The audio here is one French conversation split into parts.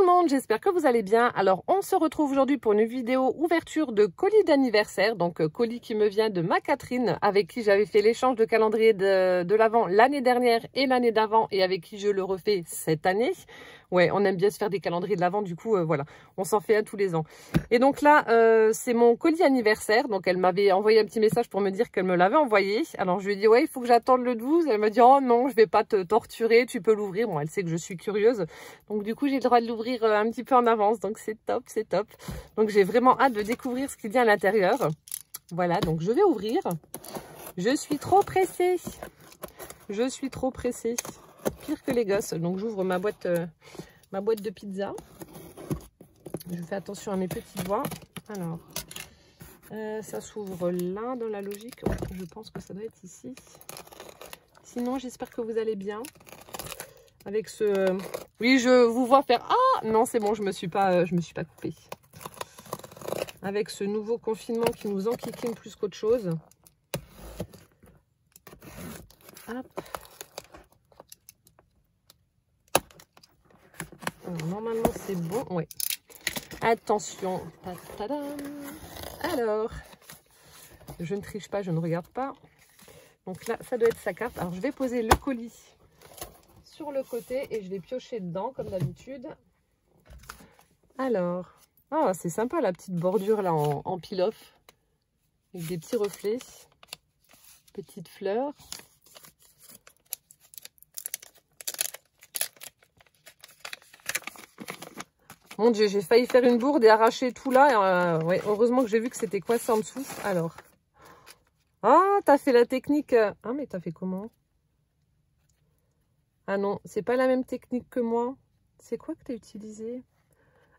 monde, j'espère que vous allez bien. Alors on se retrouve aujourd'hui pour une vidéo ouverture de colis d'anniversaire. Donc colis qui me vient de ma Catherine, avec qui j'avais fait l'échange de calendrier de l'Avent l'année dernière et l'année d'avant, et avec qui je le refais cette année. Ouais, on aime bien se faire des calendriers de l'Avent, du coup voilà, on s'en fait un tous les ans. Et donc là, c'est mon colis anniversaire. Donc elle m'avait envoyé un petit message pour me dire qu'elle me l'avait envoyé. Alors je lui ai dit ouais, il faut que j'attende le 12. Elle m'a dit oh non, je vais pas te torturer, tu peux l'ouvrir. Bon, elle sait que je suis curieuse. Donc du coup, j'ai le droit de l'ouvrir un petit peu en avance. Donc c'est top, c'est top. Donc j'ai vraiment hâte de découvrir ce qu'il y a à l'intérieur. Voilà, donc je vais ouvrir. Je suis trop pressée. Je suis trop pressée. Pire que les gosses. Donc j'ouvre ma boîte de pizza. Je fais attention à mes petits doigts. Alors, ça s'ouvre là dans la logique. Ouais, je pense que ça doit être ici. Sinon, j'espère que vous allez bien. Avec ce... Oui, je vous vois faire... Ah non, c'est bon, je me suis pas coupée. Avec ce nouveau confinement qui nous enquiquine plus qu'autre chose. Hop. Alors, normalement, c'est bon. Ouais. Attention. Ta-ta-dam. Alors, je ne triche pas, je ne regarde pas. Donc là, ça doit être sa carte. Alors, je vais poser le colis sur le côté et je vais piocher dedans, comme d'habitude. Alors, ah, c'est sympa la petite bordure là en peel-off. Avec des petits reflets. Petites fleurs. Mon Dieu, j'ai failli faire une bourde et arracher tout là. Ouais, heureusement que j'ai vu que c'était coincé en dessous. Alors. Ah, t'as fait la technique. Ah, mais t'as fait comment? Ah non, c'est pas la même technique que moi. C'est quoi que t'as utilisé?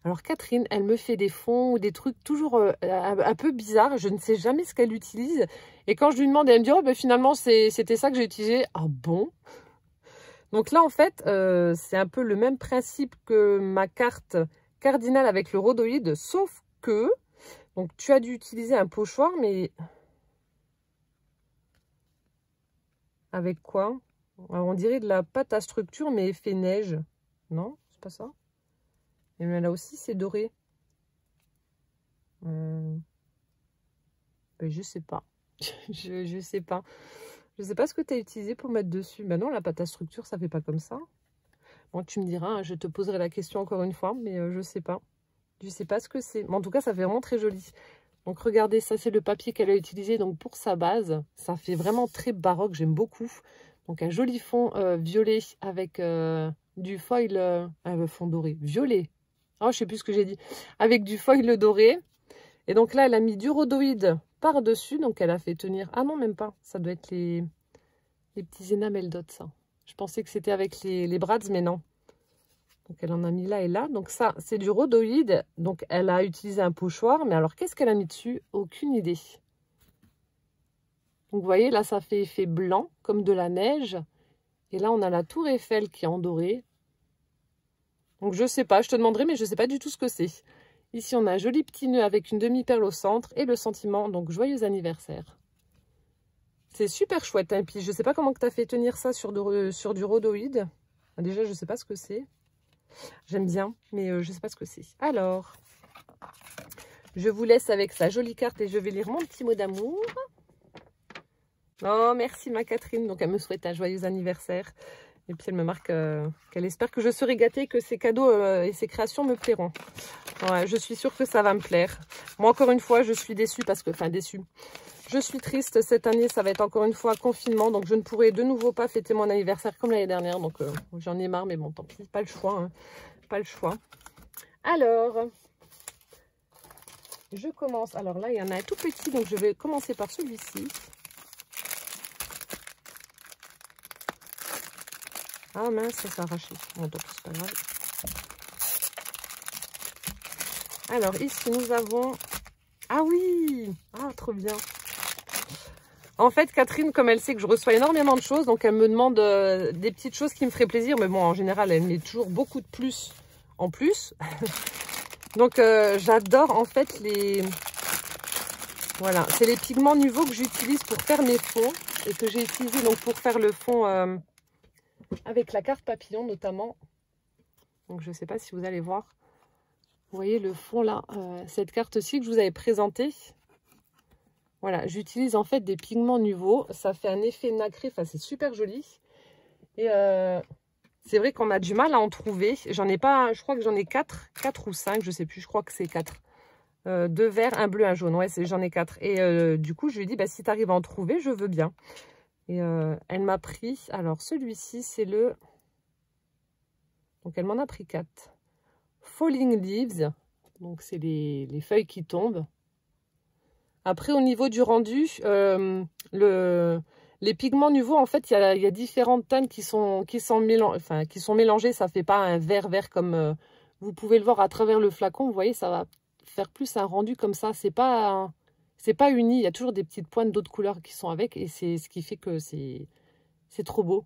Alors Catherine, elle me fait des fonds ou des trucs toujours un peu bizarres. Je ne sais jamais ce qu'elle utilise. Et quand je lui demande, elle me dit, oh, ben, finalement, c'était ça que j'ai utilisé. Ah bon? Donc là, en fait, c'est un peu le même principe que ma carte cardinal avec le rhodoïde, sauf que donc tu as dû utiliser un pochoir, mais avec quoi? Alors, on dirait de la pâte à structure, mais effet neige. Non, c'est pas ça. Et mais là aussi, c'est doré. Ben, je sais pas. je sais pas. Je sais pas ce que tu as utilisé pour mettre dessus. Ben non, la pâte à structure, ça fait pas comme ça. Bon, tu me diras, hein, je te poserai la question encore une fois, mais je sais pas. Je sais pas ce que c'est. Mais en tout cas, ça fait vraiment très joli. Donc, regardez, ça, c'est le papier qu'elle a utilisé donc pour sa base. Ça fait vraiment très baroque, j'aime beaucoup. Donc, un joli fond violet avec du foil, fond doré, violet. Oh, je sais plus ce que j'ai dit. Avec du foil doré. Et donc là, elle a mis du rhodoïde par-dessus. Donc, elle a fait tenir... Ah non, même pas. Ça doit être les petits énamels d'ot, ça. Je pensais que c'était avec les brads, mais non. Donc, elle en a mis là et là. Donc, ça, c'est du rhodoïde. Donc, elle a utilisé un pochoir. Mais alors, qu'est-ce qu'elle a mis dessus? Aucune idée. Donc, vous voyez, là, ça fait effet blanc, comme de la neige. Et là, on a la tour Eiffel qui est en doré. Donc, je sais pas. Je te demanderai, mais je sais pas du tout ce que c'est. Ici, on a un joli petit nœud avec une demi-perle au centre. Et le sentiment, donc, joyeux anniversaire. C'est super chouette. Hein. Puis, je sais pas comment tu as fait tenir ça sur du rhodoïde. Déjà, je sais pas ce que c'est. J'aime bien, mais je ne sais pas ce que c'est. Alors, je vous laisse avec sa jolie carte et je vais lire mon petit mot d'amour. Oh, merci ma Catherine. Donc, elle me souhaite un joyeux anniversaire. Et puis, elle me marque qu'elle espère que je serai gâtée, que ses cadeaux et ses créations me plairont. Ouais, je suis sûre que ça va me plaire. Moi, encore une fois, je suis déçue parce que... Enfin, déçue. Je suis triste. Cette année, ça va être encore une fois confinement. Donc, je ne pourrai de nouveau pas fêter mon anniversaire comme l'année dernière. Donc, j'en ai marre. Mais bon, tant pis. Pas le choix. Hein. Pas le choix. Alors, je commence. Alors là, il y en a un tout petit. Donc, je vais commencer par celui-ci. Ah mince, ça s'est arraché. Bon, donc, c'est pas grave. Alors, ici, nous avons... Ah oui! Ah, trop bien! En fait, Catherine, comme elle sait que je reçois énormément de choses, donc elle me demande des petites choses qui me feraient plaisir. Mais bon, en général, elle met toujours beaucoup de plus en plus. Donc, j'adore en fait les... Voilà, c'est les pigments Nuvo que j'utilise pour faire mes fonds. Et que j'ai utilisé donc pour faire le fond avec la carte papillon notamment. Donc, je ne sais pas si vous allez voir. Vous voyez le fond là, cette carte-ci que je vous avais présentée. Voilà, j'utilise en fait des pigments nouveaux. Ça fait un effet nacré, enfin c'est super joli. Et c'est vrai qu'on a du mal à en trouver. J'en ai pas, je crois que j'en ai 4 ou 5, je sais plus, je crois que c'est 4. 2 verts, un bleu, un jaune, ouais, j'en ai 4. Et du coup, je lui ai dit, bah, si tu arrives à en trouver, je veux bien. Et elle m'a pris, alors celui-ci, c'est le... Donc elle m'en a pris 4. Falling Leaves, donc c'est les feuilles qui tombent. Après, au niveau du rendu, les pigments nouveaux, en fait, il y a différentes teintes qui sont mélangées. Ça ne fait pas un vert comme vous pouvez le voir à travers le flacon. Vous voyez, ça va faire plus un rendu comme ça. C'est pas uni. Il y a toujours des petites pointes d'autres couleurs qui sont avec. Et c'est ce qui fait que c'est trop beau.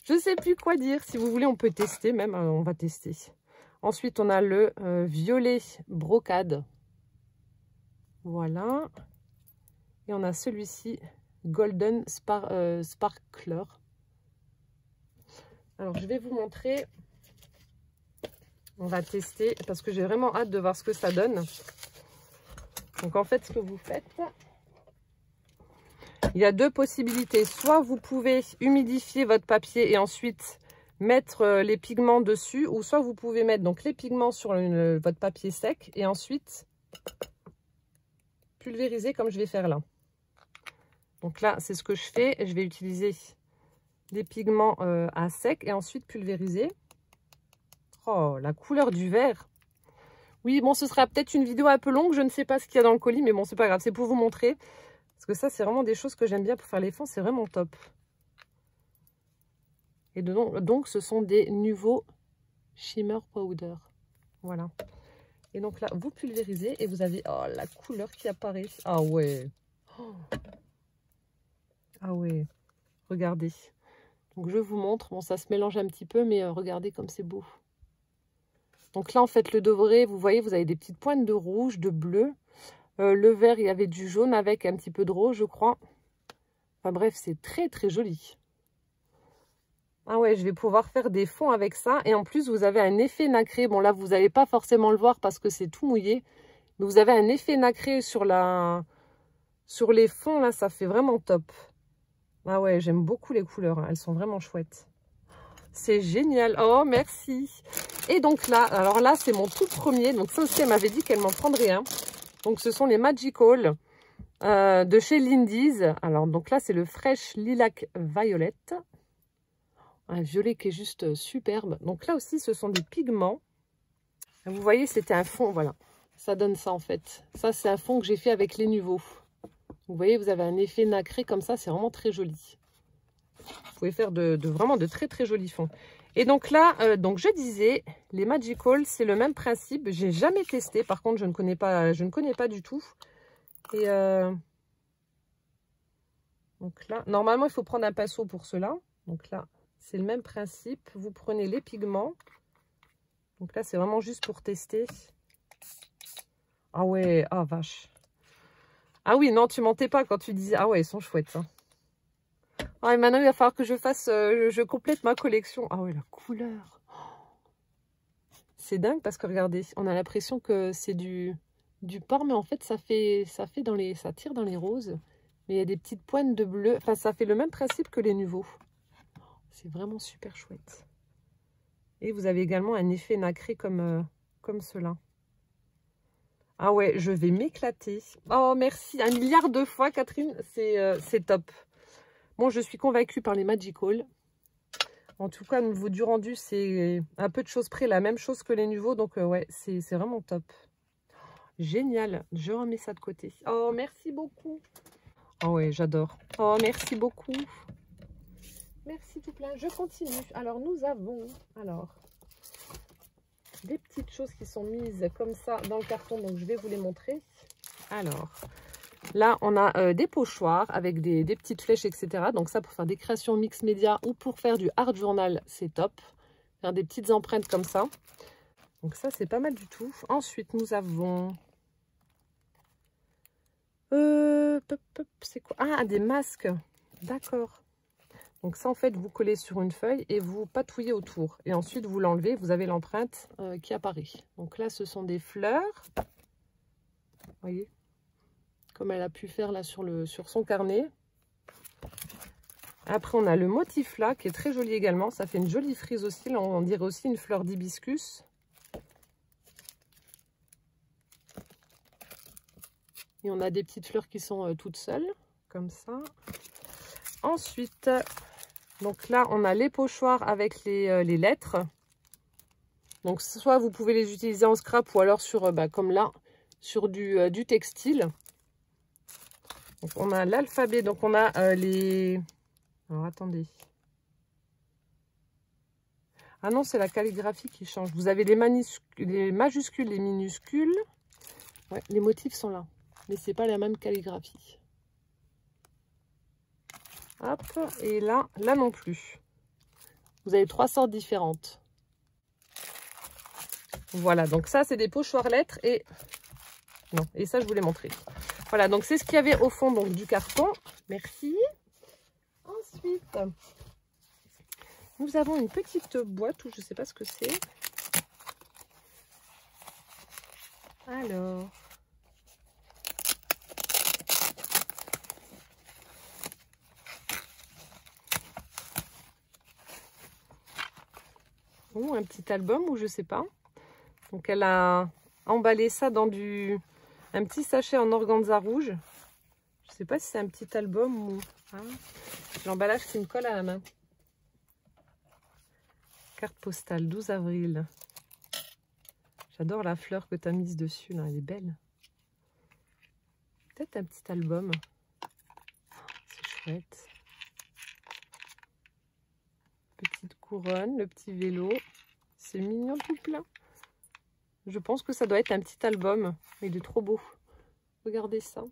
Je ne sais plus quoi dire. Si vous voulez, on peut tester même. On va tester. Ensuite, on a le violet brocade. Voilà. Et on a celui-ci, Golden Sparkler. Alors, je vais vous montrer. On va tester parce que j'ai vraiment hâte de voir ce que ça donne. Donc, en fait, ce que vous faites, il y a 2 possibilités. Soit vous pouvez humidifier votre papier et ensuite mettre les pigments dessus. Ou soit vous pouvez mettre donc les pigments sur votre papier sec et ensuite pulvériser comme je vais faire là. Donc là, c'est ce que je fais. Je vais utiliser des pigments à sec et ensuite pulvériser. Oh, la couleur du vert. Oui, bon, ce sera peut-être une vidéo un peu longue. Je ne sais pas ce qu'il y a dans le colis, mais bon, c'est pas grave. C'est pour vous montrer. Parce que ça, c'est vraiment des choses que j'aime bien pour faire les fonds. C'est vraiment top. Et donc, ce sont des nouveaux Shimmer Powder. Voilà. Et donc là, vous pulvérisez et vous avez la couleur qui apparaît. Ah ouais. Oh. Ah ouais. Regardez. Donc je vous montre. Bon, ça se mélange un petit peu, mais regardez comme c'est beau. Donc là, en fait, le doré, vous voyez, vous avez des petites pointes de rouge, de bleu. Le vert, il y avait du jaune avec un petit peu de rose, je crois. Enfin bref, c'est très très joli. Ah ouais, je vais pouvoir faire des fonds avec ça. Et en plus, vous avez un effet nacré. Bon, là, vous n'allez pas forcément le voir parce que c'est tout mouillé. Mais vous avez un effet nacré sur les fonds. Là, ça fait vraiment top. Ah ouais, j'aime beaucoup les couleurs. Elles sont vraiment chouettes. C'est génial. Oh, merci. Et donc là, alors là, c'est mon tout premier. Donc ça aussi, elle m'avait dit qu'elle m'en prendrait un. Donc ce sont les Magical de chez Lindy's. Alors donc là, c'est le Fresh Lilac Violet. Un violet qui est juste superbe. Donc là aussi, ce sont des pigments. Vous voyez, c'était un fond, voilà. Ça donne ça en fait. Ça, c'est un fond que j'ai fait avec les nouveaux. Vous voyez, vous avez un effet nacré comme ça. C'est vraiment très joli. Vous pouvez faire vraiment de très très jolis fonds. Et donc là, donc je disais, les Magical, c'est le même principe. J'ai jamais testé. Par contre, je ne connais pas du tout. Et donc là, normalement, il faut prendre un pinceau pour cela. Donc là, c'est le même principe. Vous prenez les pigments. Donc là, c'est vraiment juste pour tester. Ah ouais, ah vache. Ah oui, non, tu mentais pas quand tu disais. Ah ouais, ils sont chouettes. Hein. Ah, et maintenant, il va falloir que je fasse, je complète ma collection. Ah ouais, la couleur. C'est dingue parce que regardez, on a l'impression que c'est du porc, mais en fait, ça tire dans les roses. Mais il y a des petites pointes de bleu. Enfin, ça fait le même principe que les nouveaux. C'est vraiment super chouette. Et vous avez également un effet nacré comme cela. Ah ouais, je vais m'éclater. Oh, merci 1 milliard de fois, Catherine. C'est top. Bon, je suis convaincue par les Magical. En tout cas, au niveau du rendu, c'est un peu de choses près, la même chose que les nouveaux. Donc, ouais, c'est vraiment top. Génial. Je remets ça de côté. Oh, merci beaucoup. Oh ouais, j'adore. Oh, merci beaucoup. Merci tout plein. Je continue. Alors, nous avons des petites choses qui sont mises comme ça dans le carton. Donc, je vais vous les montrer. Alors, là, on a des pochoirs avec des petites flèches, etc. Donc, ça, pour faire des créations mix média ou pour faire du art journal, c'est top. Faire des petites empreintes comme ça. Donc, ça, c'est pas mal du tout. Ensuite, nous avons... c'est quoi? Ah, des masques. D'accord. Donc ça, en fait, vous collez sur une feuille et vous patouillez autour. Et ensuite, vous l'enlevez, vous avez l'empreinte qui apparaît. Donc là, ce sont des fleurs. Vous voyez, comme elle a pu faire là sur son carnet. Après, on a le motif là, qui est très joli également. Ça fait une jolie frise aussi. Là, on dirait aussi une fleur d'hibiscus. Et on a des petites fleurs qui sont toutes seules, comme ça. Ensuite, donc là, on a les pochoirs avec les lettres. Donc, soit vous pouvez les utiliser en scrap ou alors sur, comme là, sur du textile. Donc, on a l'alphabet. Donc, on a les... Alors, attendez. Ah non, c'est la calligraphie qui change. Vous avez les majuscules, les minuscules. Ouais, les motifs sont là. Mais c'est pas la même calligraphie. Hop, et là non plus. Vous avez 3 sortes différentes. Voilà, donc ça c'est des pochoirs lettres et... Non, et ça je vous l'ai montré. Voilà, donc c'est ce qu'il y avait au fond donc, du carton. Merci. Ensuite, nous avons une petite boîte où je ne sais pas ce que c'est. Alors... Ou un petit album ou je sais pas. Donc elle a emballé ça dans un petit sachet en organza rouge. Je sais pas si c'est un petit album ou l'emballage qui me colle à la main. Carte postale 12 avril. J'adore la fleur que tu as mise dessus là, elle est belle. Peut-être un petit album. C'est chouette. Petite couronne, le petit vélo. C'est mignon tout plein. Je pense que ça doit être un petit album. Il est trop beau. Regardez ça.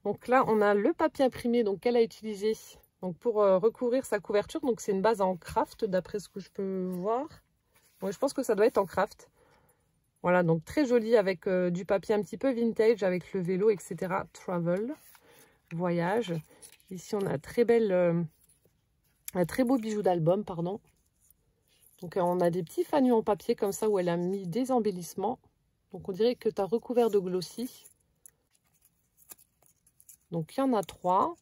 Donc là, on a le papier imprimé qu'elle a utilisé donc pour recouvrir sa couverture. Donc c'est une base en craft d'après ce que je peux voir. Ouais, je pense que ça doit être en craft. Voilà, donc très joli avec du papier un petit peu vintage avec le vélo, etc. Travel, voyage. Ici, on a un très beau bijou d'album, pardon. Donc, on a des petits fanions en papier comme ça où elle a mis des embellissements. Donc, on dirait que tu as recouvert de glossy. Donc, il y en a 3.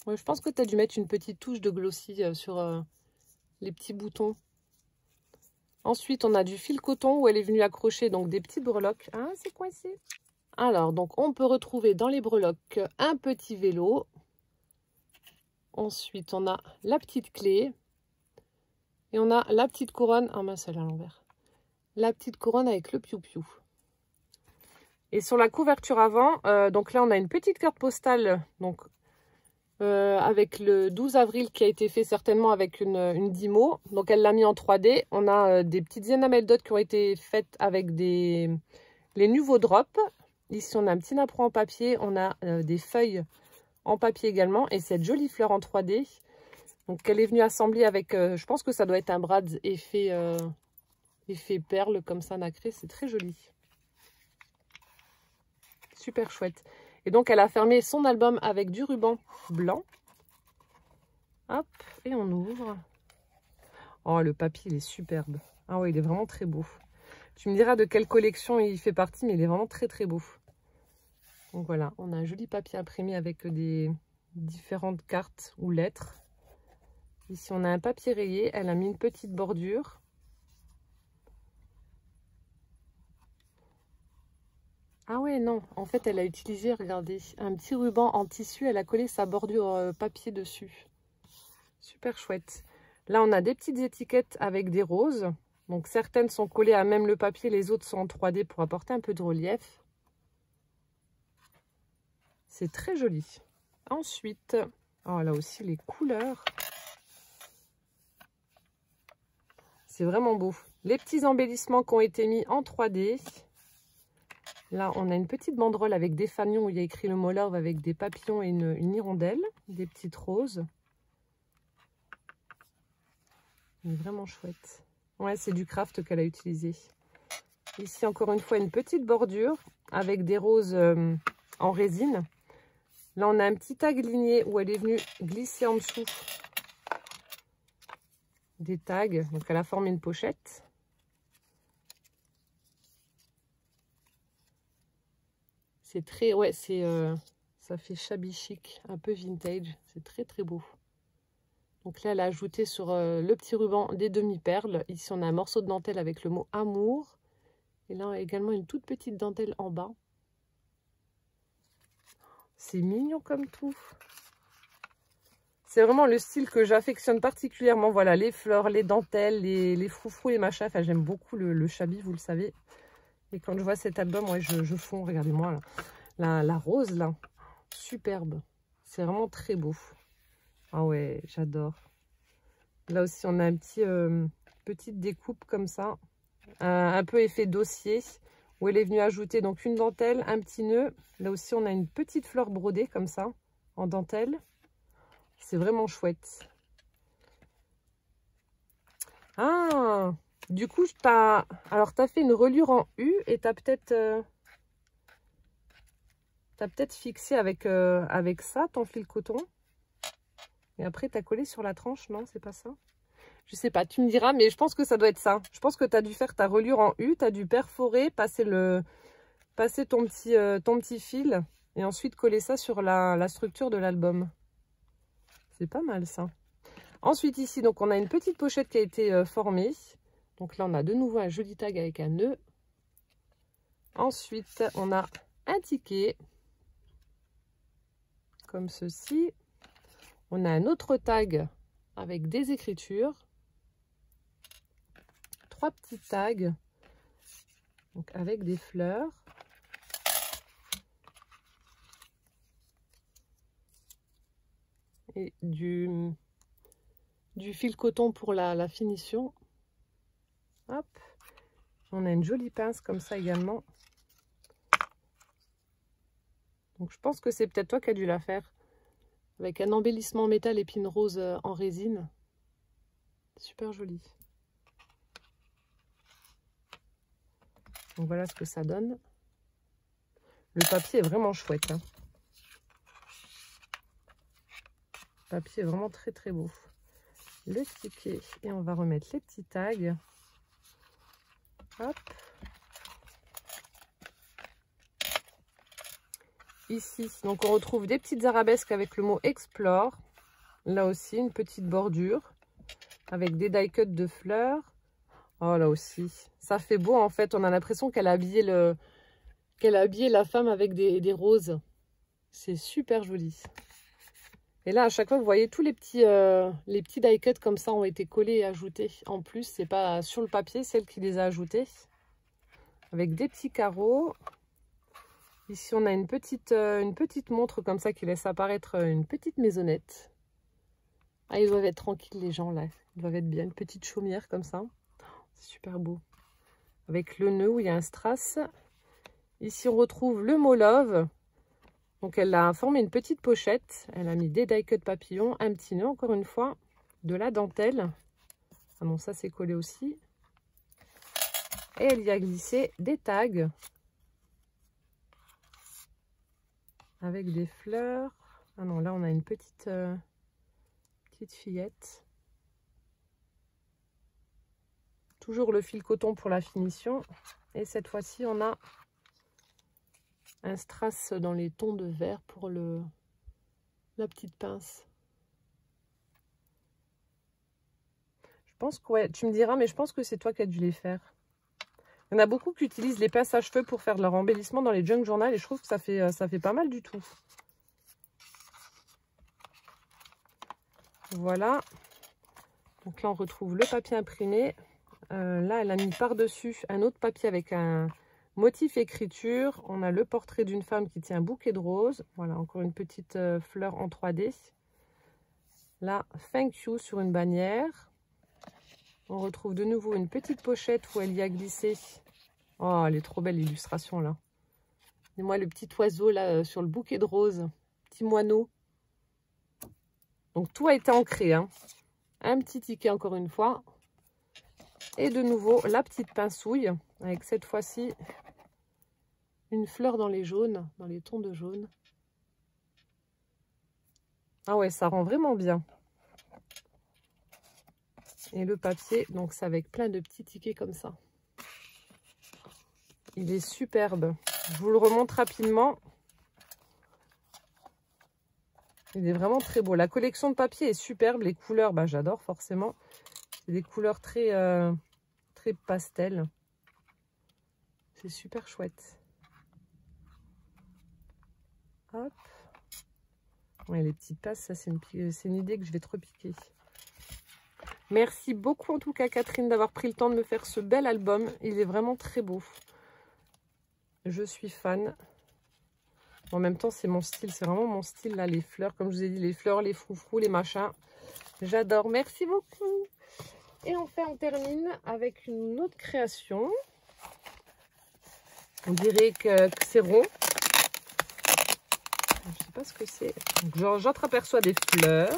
Ouais, je pense que tu as dû mettre une petite touche de glossy sur les petits boutons. Ensuite, on a du fil coton où elle est venue accrocher donc des petites breloques. Ah, c'est coincé. Alors, donc, on peut retrouver dans les breloques un petit vélo. Ensuite, on a la petite clé. Et on a la petite couronne. Ah mince, elle est à l'envers. La petite couronne avec le piou-piou. Et sur la couverture avant, donc là, on a une petite carte postale. Donc, avec le 12 avril qui a été fait certainement avec une Dymo. Donc, elle l'a mis en 3D. On a des petites enamel dots qui ont été faites avec les nouveaux drops. Ici, on a un petit napperon en papier. On a des feuilles en papier également. Et cette jolie fleur en 3D. Donc, elle est venue assembler avec, je pense que ça doit être un brad effet perle comme ça nacré. C'est très joli. Super chouette. Et donc, elle a fermé son album avec du ruban blanc. Hop, et on ouvre. Oh, le papier, il est superbe. Ah ouais, il est vraiment très beau. Tu me diras de quelle collection il fait partie, mais il est vraiment très très beau. Donc voilà, on a un joli papier imprimé avec des différentes cartes ou lettres. Ici, on a un papier rayé. Elle a mis une petite bordure. Ah ouais, non. En fait, elle a utilisé, regardez, un petit ruban en tissu. Elle a collé sa bordure papier dessus. Super chouette. Là, on a des petites étiquettes avec des roses. Donc, certaines sont collées à même le papier. Les autres sont en 3D pour apporter un peu de relief. C'est très joli. Ensuite, oh, là aussi, les couleurs. C'est vraiment beau. Les petits embellissements qui ont été mis en 3D. Là, on a une petite banderole avec des fanions où il y a écrit le mot love avec des papillons et une hirondelle. Des petites roses. C'est vraiment chouette. Ouais, c'est du craft qu'elle a utilisé. Ici, encore une fois, une petite bordure avec des roses en résine. Là, on a un petit tag ligné où elle est venue glisser en dessous des tags. Donc, elle a formé une pochette. C'est très, ouais, ça fait shabby chic, un peu vintage. C'est très, très beau. Donc là, elle a ajouté sur le petit ruban des demi-perles. Ici, on a un morceau de dentelle avec le mot amour. Et là, on a également une toute petite dentelle en bas. C'est mignon comme tout. C'est vraiment le style que j'affectionne particulièrement. Voilà, les fleurs, les dentelles, les froufrous, les machins. Enfin, j'aime beaucoup le shabby, vous le savez. Et quand je vois cet album, ouais, je fonds. Regardez-moi, la rose, là. Superbe. C'est vraiment très beau. Ah ouais, j'adore. Là aussi, on a un petit petite découpe comme ça. Un peu effet dossier. Où elle est venue ajouter donc une dentelle, un petit nœud. Là aussi, on a une petite fleur brodée comme ça, en dentelle. C'est vraiment chouette. Ah, du coup, alors tu as fait une reliure en U et tu as peut-être fixé avec ça, ton fil coton. Et après, tu as collé sur la tranche, non? C'est pas ça? Je sais pas, tu me diras, mais je pense que ça doit être ça. Je pense que tu as dû faire ta reliure en U, tu as dû perforer, passer ton petit fil et ensuite coller ça sur la structure de l'album. C'est pas mal ça. Ensuite ici, donc on a une petite pochette qui a été formée. Donc là, on a de nouveau un joli tag avec un nœud. Ensuite, on a un ticket comme ceci. On a un autre tag avec des écritures. 3 petits tags donc avec des fleurs. Et du fil coton pour la finition. Hop. On a une jolie pince comme ça également. Donc je pense que c'est peut-être toi qui as dû la faire. Avec un embellissement en métal épine rose en résine. Super joli. Donc voilà ce que ça donne. Le papier est vraiment chouette. Hein. Le papier est vraiment très très beau. Le ticket et on va remettre les petits tags. Hop. Ici, donc on retrouve des petites arabesques avec le mot Explore. Là aussi, une petite bordure avec des die cuts de fleurs. Oh, là aussi, ça fait beau en fait. On a l'impression qu'elle a habillé la femme avec des roses. C'est super joli. Et là, à chaque fois, vous voyez, tous les petits die cuts comme ça ont été collés et ajoutés. En plus, c'est pas sur le papier, c'est elle qui les a ajoutés. Avec des petits carreaux. Ici, on a une petite montre comme ça qui laisse apparaître une petite maisonnette. Ah, ils doivent être tranquilles, les gens, là. Ils doivent être bien. Une petite chaumière comme ça. C'est super beau. Avec le nœud où il y a un strass. Ici, on retrouve le mot Love. Donc, elle a formé une petite pochette. Elle a mis des die cut papillons, un petit nœud, encore une fois, de la dentelle. Ah non, ça, c'est collé aussi. Et elle y a glissé des tags. Avec des fleurs. Ah non, là, on a une petite fillette. Toujours le fil coton pour la finition. Et cette fois-ci, on a un strass dans les tons de vert pour la petite pince. Je pense que, ouais, tu me diras, mais je pense que c'est toi qui as dû les faire. Il y en a beaucoup qui utilisent les pinces à cheveux pour faire de leur embellissement dans les junk journal et je trouve que ça fait pas mal du tout. Voilà. Donc là, on retrouve le papier imprimé. Là, elle a mis par-dessus un autre papier avec un motif écriture. On a le portrait d'une femme qui tient un bouquet de roses. Voilà, encore une petite fleur en 3D. Là, thank you sur une bannière. On retrouve de nouveau une petite pochette où elle y a glissé. Oh, elle est trop belle l'illustration là. Et moi, le petit oiseau là sur le bouquet de roses. Petit moineau. Donc, tout a été ancré. Hein. Un petit ticket encore une fois. Et de nouveau, la petite pincouille. Avec cette fois-ci, une fleur dans les jaunes, dans les tons de jaune. Ah ouais, ça rend vraiment bien. Et le papier, donc c'est avec plein de petits tickets comme ça. Il est superbe. Je vous le remonte rapidement. Il est vraiment très beau. La collection de papier est superbe. Les couleurs, bah, j'adore forcément. C'est des couleurs très, très pastel. C'est super chouette. Hop. Ouais, les petites passes, ça c'est une idée que je vais trop piquer. Merci beaucoup en tout cas Catherine d'avoir pris le temps de me faire ce bel album. Il est vraiment très beau. Je suis fan. En même temps, c'est mon style. C'est vraiment mon style là. Les fleurs, comme je vous ai dit, les fleurs, les froufrous, les machins. J'adore. Merci beaucoup. Et enfin, on termine avec une autre création. On dirait que c'est rond. Je ne sais pas ce que c'est. J'entreaperçois des fleurs.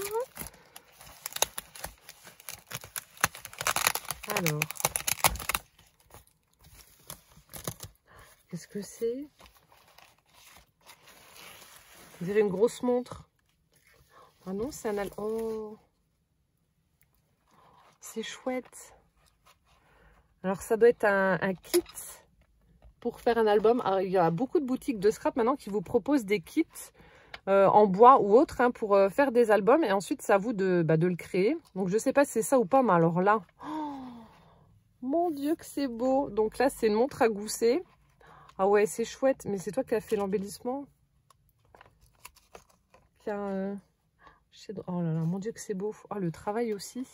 Alors, qu'est-ce que c'est? On dirait une grosse montre. Ah non, c'est un... Oh, c'est chouette. Alors, ça doit être un kit pour faire un album. Alors, il y a beaucoup de boutiques de scrap maintenant qui vous proposent des kits en bois ou autre hein, pour faire des albums. Et ensuite, c'est à vous de le créer. Donc, je ne sais pas si c'est ça ou pas, mais alors là... Oh, mon Dieu que c'est beau. Donc là, c'est une montre à gousset. Ah ouais, c'est chouette. Mais c'est toi qui as fait l'embellissement. Oh là là, mon Dieu que c'est beau. Oh, le travail aussi.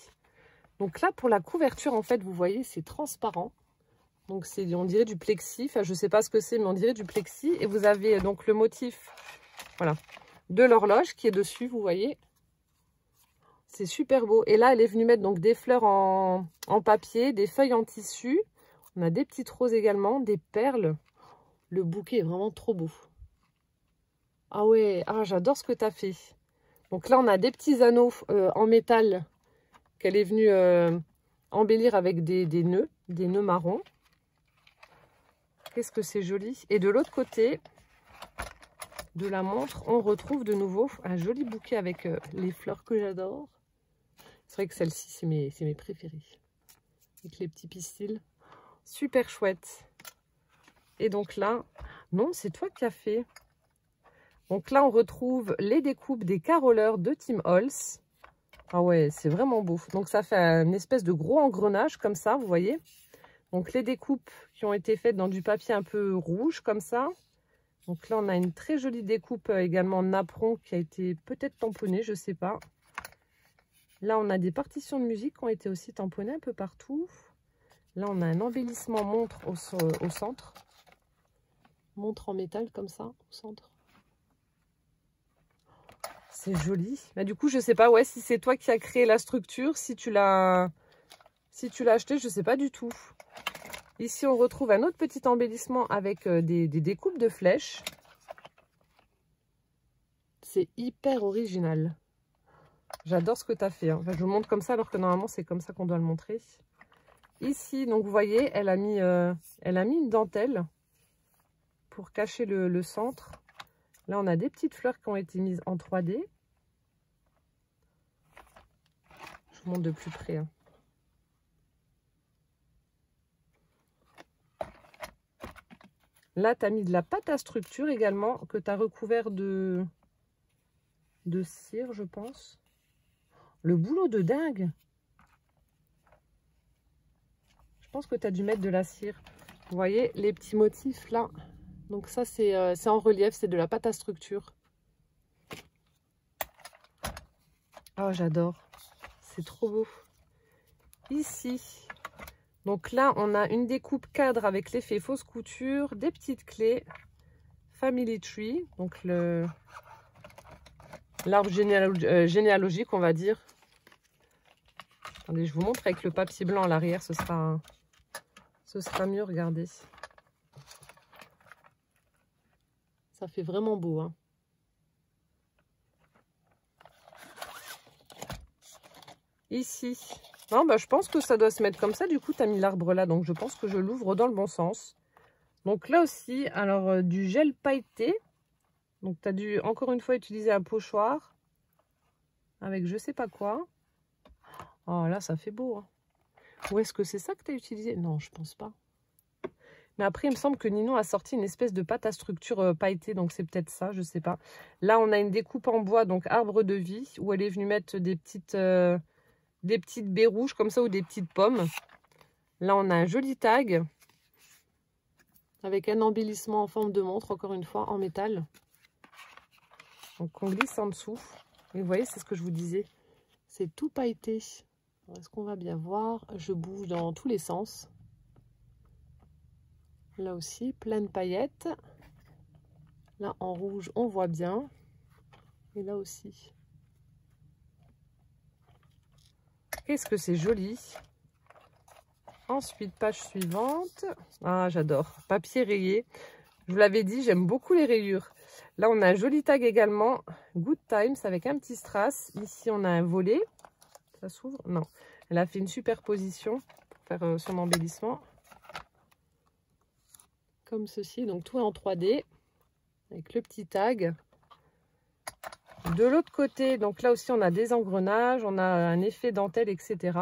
Donc là, pour la couverture, en fait, vous voyez, c'est transparent. Donc c'est, on dirait du plexi. Enfin, je ne sais pas ce que c'est, mais on dirait du plexi. Et vous avez donc le motif, voilà, de l'horloge qui est dessus, vous voyez. C'est super beau. Et là, elle est venue mettre donc des fleurs en papier, des feuilles en tissu. On a des petites roses également, des perles. Le bouquet est vraiment trop beau. Ah ouais, ah, j'adore ce que tu as fait. Donc là, on a des petits anneaux en métal qu'elle est venue embellir avec des nœuds marrons. Qu'est-ce que c'est joli. Et de l'autre côté de la montre, on retrouve de nouveau un joli bouquet avec les fleurs que j'adore. C'est vrai que celle-ci, c'est mes préférées. Avec les petits pistils. Super chouette. Et donc là, non, c'est toi qui as fait. Donc là, on retrouve les découpes des caroleurs de Tim Holtz. Ah ouais, c'est vraiment beau. Donc ça fait une espèce de gros engrenage comme ça, vous voyez. Donc les découpes qui ont été faites dans du papier un peu rouge comme ça. Donc là, on a une très jolie découpe également napperon qui a été peut-être tamponnée, je ne sais pas. Là, on a des partitions de musique qui ont été aussi tamponnées un peu partout. Là, on a un embellissement montre au centre. Montre en métal comme ça, au centre. C'est joli. Bah, du coup, je ne sais pas si c'est toi qui as créé la structure, si tu l'as acheté, je ne sais pas du tout. Ici, on retrouve un autre petit embellissement avec des découpes de flèches. C'est hyper original. J'adore ce que tu as fait. Hein. Enfin, je vous montre comme ça alors que normalement, c'est comme ça qu'on doit le montrer. Ici, donc vous voyez, elle a mis une dentelle pour cacher le centre. Là, on a des petites fleurs qui ont été mises en 3D. Je vous montre de plus près. Hein. Là, tu as mis de la pâte à structure également, que tu as recouvert de cire, je pense. Le boulot de dingue. Je pense que tu as dû mettre de la cire. Vous voyez les petits motifs là. Donc ça, c'est en relief, c'est de la pâte à structure. Oh, j'adore. C'est trop beau. Ici, donc là, on a une découpe cadre avec l'effet fausse couture, des petites clés, Family Tree, donc l'arbre généalogique, on va dire. Attendez, je vous montre avec le papier blanc à l'arrière, ce sera mieux, regardez. Ça fait vraiment beau, hein. Ici, non, bah, je pense que ça doit se mettre comme ça. Du coup, tu as mis l'arbre là, donc je pense que je l'ouvre dans le bon sens. Donc là aussi, alors du gel pailleté. Donc tu as dû encore une fois utiliser un pochoir. avec je sais pas quoi. Oh là, ça fait beau. Hein. Ou est-ce que c'est ça que tu as utilisé? Non, je pense pas. Mais après, il me semble que Ninon a sorti une espèce de pâte à structure pailletée, donc c'est peut-être ça, je sais pas. Là, on a une découpe en bois, donc arbre de vie, où elle est venue mettre des petites baies rouges comme ça ou des petites pommes. Là, on a un joli tag avec un embellissement en forme de montre, encore une fois, en métal. Donc, on glisse en dessous. Et vous voyez, c'est ce que je vous disais. C'est tout pailleté. Est-ce qu'on va bien voir? Je bouge dans tous les sens. Là aussi, plein de paillettes. Là, en rouge, on voit bien. Et là aussi. Qu'est-ce que c'est joli. Ensuite, page suivante. Ah, j'adore. Papier rayé. Je vous l'avais dit, j'aime beaucoup les rayures. Là, on a un joli tag également. Good Times avec un petit strass. Ici, on a un volet. Ça s'ouvre? Non. Elle a fait une superposition pour faire son embellissement. Comme ceci. Donc, tout est en 3D. Avec le petit tag. De l'autre côté, donc là aussi, on a des engrenages. On a un effet dentelle, etc.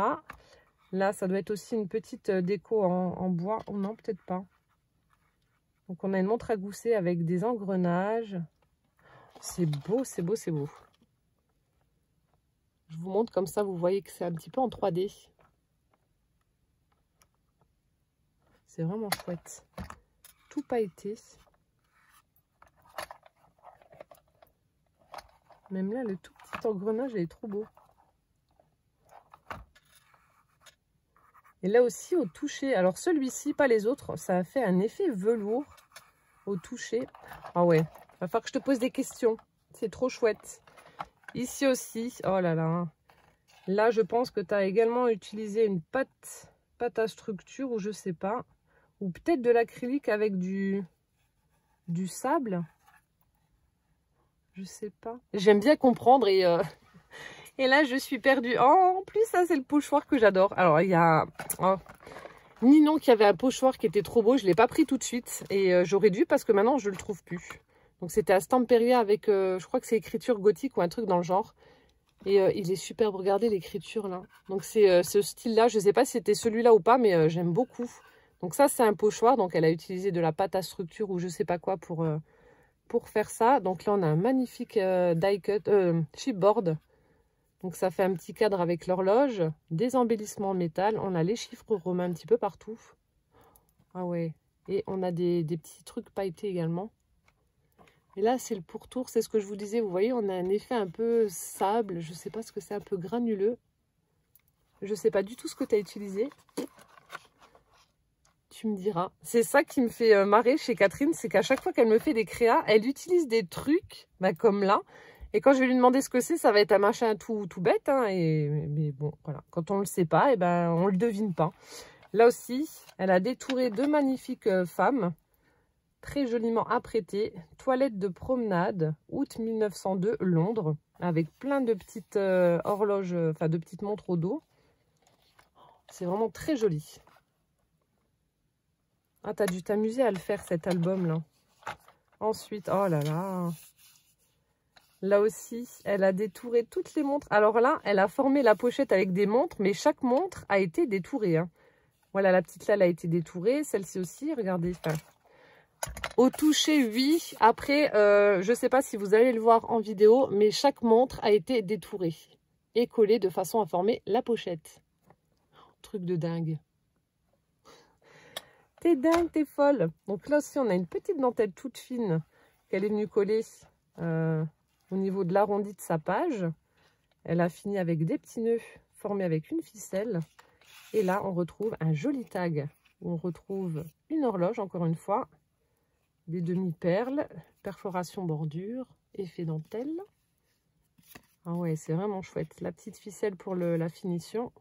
Là, ça doit être aussi une petite déco en bois. Oh non, peut-être pas. Donc, on a une montre à gousset avec des engrenages. C'est beau, c'est beau, c'est beau. Je vous montre comme ça, vous voyez que c'est un petit peu en 3D. C'est vraiment chouette. Tout pailleté. Même là, le tout petit engrenage, il est trop beau. Et là aussi, au toucher. Alors, celui-ci, pas les autres, ça a fait un effet velours au toucher. Ah ouais, va falloir que je te pose des questions. C'est trop chouette. Ici aussi, oh là là. Là, je pense que tu as également utilisé une pâte à structure ou je sais pas. Ou peut-être de l'acrylique avec du sable. Je sais pas. J'aime bien comprendre et là, je suis perdue. Oh, en plus, ça, c'est le pochoir que j'adore. Alors, il y a Ninon qui avait un pochoir qui était trop beau. Je ne l'ai pas pris tout de suite. Et j'aurais dû parce que maintenant, je ne le trouve plus. Donc, c'était à Stamperia avec, je crois que c'est écriture gothique ou un truc dans le genre. Et il est superbe. Regardez l'écriture là. Donc, c'est ce style-là. Je ne sais pas si c'était celui-là ou pas, mais j'aime beaucoup. Donc, ça, c'est un pochoir. Donc, elle a utilisé de la pâte à structure ou je ne sais pas quoi pour faire ça. Donc, là, on a un magnifique die cut, chipboard. Donc, ça fait un petit cadre avec l'horloge, des embellissements en métal. On a les chiffres romains un petit peu partout. Ah ouais. Et on a des petits trucs pailletés également. Et là, c'est le pourtour. C'est ce que je vous disais. Vous voyez, on a un effet un peu sable. Je ne sais pas ce que c'est, un peu granuleux. Je ne sais pas du tout ce que tu as utilisé. Tu me diras. C'est ça qui me fait marrer chez Catherine. C'est qu'à chaque fois qu'elle me fait des créas, elle utilise des trucs comme là. Et quand je vais lui demander ce que c'est, ça va être un machin tout bête. Hein, mais bon, voilà. Quand on ne le sait pas, eh ben, on ne le devine pas. Là aussi, elle a détouré deux magnifiques femmes. Très joliment apprêtées. Toilette de promenade, août 1902, Londres. Avec plein de petites horloges, enfin de petites montres au dos. C'est vraiment très joli. Ah, t'as dû t'amuser à le faire, cet album-là. Ensuite, oh là là. Là aussi, elle a détouré toutes les montres. Alors là, elle a formé la pochette avec des montres, mais chaque montre a été détourée. Hein. Voilà, la petite là, elle a été détourée. Celle-ci aussi, regardez. Enfin, au toucher, oui. Après, je ne sais pas si vous allez le voir en vidéo, mais chaque montre a été détourée et collée de façon à former la pochette. Truc de dingue. T'es dingue, t'es folle. Donc là aussi, on a une petite dentelle toute fine qu'elle est venue coller au niveau de l'arrondi de sa page. Elle a fini avec des petits nœuds formés avec une ficelle. Et là, on retrouve un joli tag où on retrouve une horloge, encore une fois, des demi-perles, perforation bordure, effet dentelle. Ah ouais, c'est vraiment chouette. La petite ficelle pour la finition.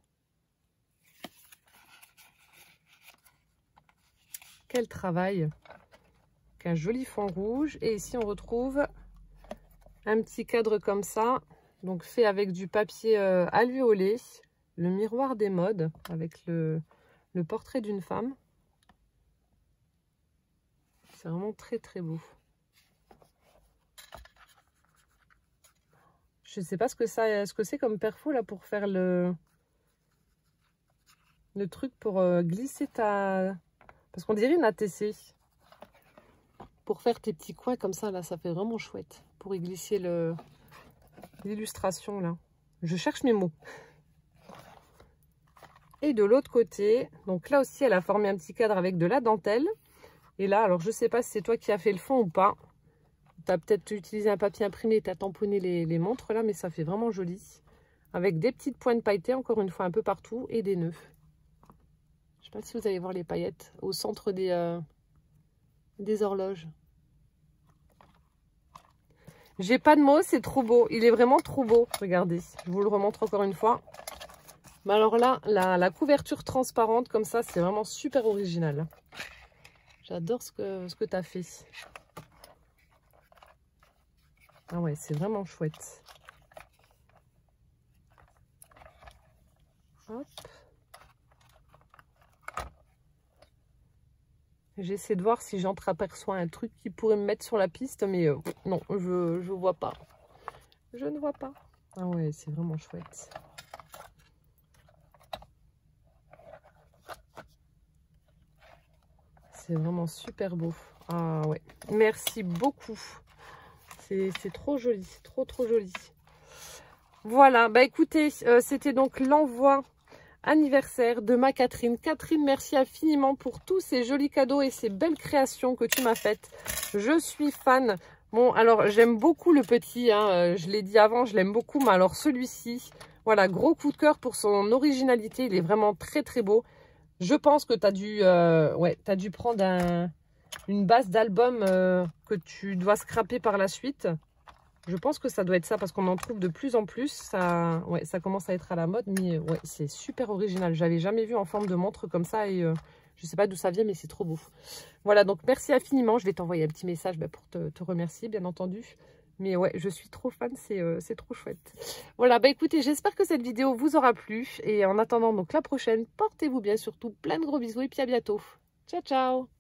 Quel travail! Un joli fond rouge. Et ici, on retrouve un petit cadre comme ça. Donc, fait avec du papier alvéolé. Le miroir des modes avec le portrait d'une femme. C'est vraiment très, très beau. Je sais pas ce que c'est comme perfo là pour faire le truc pour glisser ta... Parce qu'on dirait une ATC. Pour faire tes petits coins comme ça, là, ça fait vraiment chouette. Pour y glisser l'illustration, là. Je cherche mes mots. Et de l'autre côté, donc là aussi, elle a formé un petit cadre avec de la dentelle. Et là, alors je sais pas si c'est toi qui as fait le fond ou pas. Tu as peut-être utilisé un papier imprimé et tu as tamponné les montres là, mais ça fait vraiment joli. Avec des petites pointes pailletées, encore une fois, un peu partout, et des nœuds. Je sais pas si vous allez voir les paillettes au centre des horloges. J'ai pas de mots, c'est trop beau. Il est vraiment trop beau. Regardez, je vous le remontre encore une fois. Mais alors là, la couverture transparente comme ça, c'est vraiment super original. J'adore ce que tu as fait. Ah ouais, c'est vraiment chouette. Hop. J'essaie de voir si j'entreaperçois un truc qui pourrait me mettre sur la piste, mais non, je vois pas. Je ne vois pas. Ah ouais, c'est vraiment chouette. C'est vraiment super beau. Ah ouais, merci beaucoup. C'est trop joli, trop joli. Voilà, bah écoutez, c'était donc l'envoi anniversaire de ma Catherine. Catherine, merci infiniment pour tous ces jolis cadeaux et ces belles créations que tu m'as faites. Je suis fan. Bon, alors j'aime beaucoup le petit, hein, je l'ai dit avant, je l'aime beaucoup, mais alors celui-ci, voilà, gros coup de cœur pour son originalité, il est vraiment très beau. Je pense que tu as dû prendre une base d'album que tu dois scraper par la suite. Je pense que ça doit être ça parce qu'on en trouve de plus en plus. Ça commence à être à la mode, mais ouais, c'est super original. J'avais jamais vu en forme de montre comme ça et je sais pas d'où ça vient, mais c'est trop beau. Voilà, donc merci infiniment. Je vais t'envoyer un petit message pour te remercier, bien entendu. Mais ouais, je suis trop fan, c'est trop chouette. Voilà, bah écoutez, j'espère que cette vidéo vous aura plu. Et en attendant donc la prochaine, portez-vous bien surtout. Plein de gros bisous et puis à bientôt. Ciao, ciao!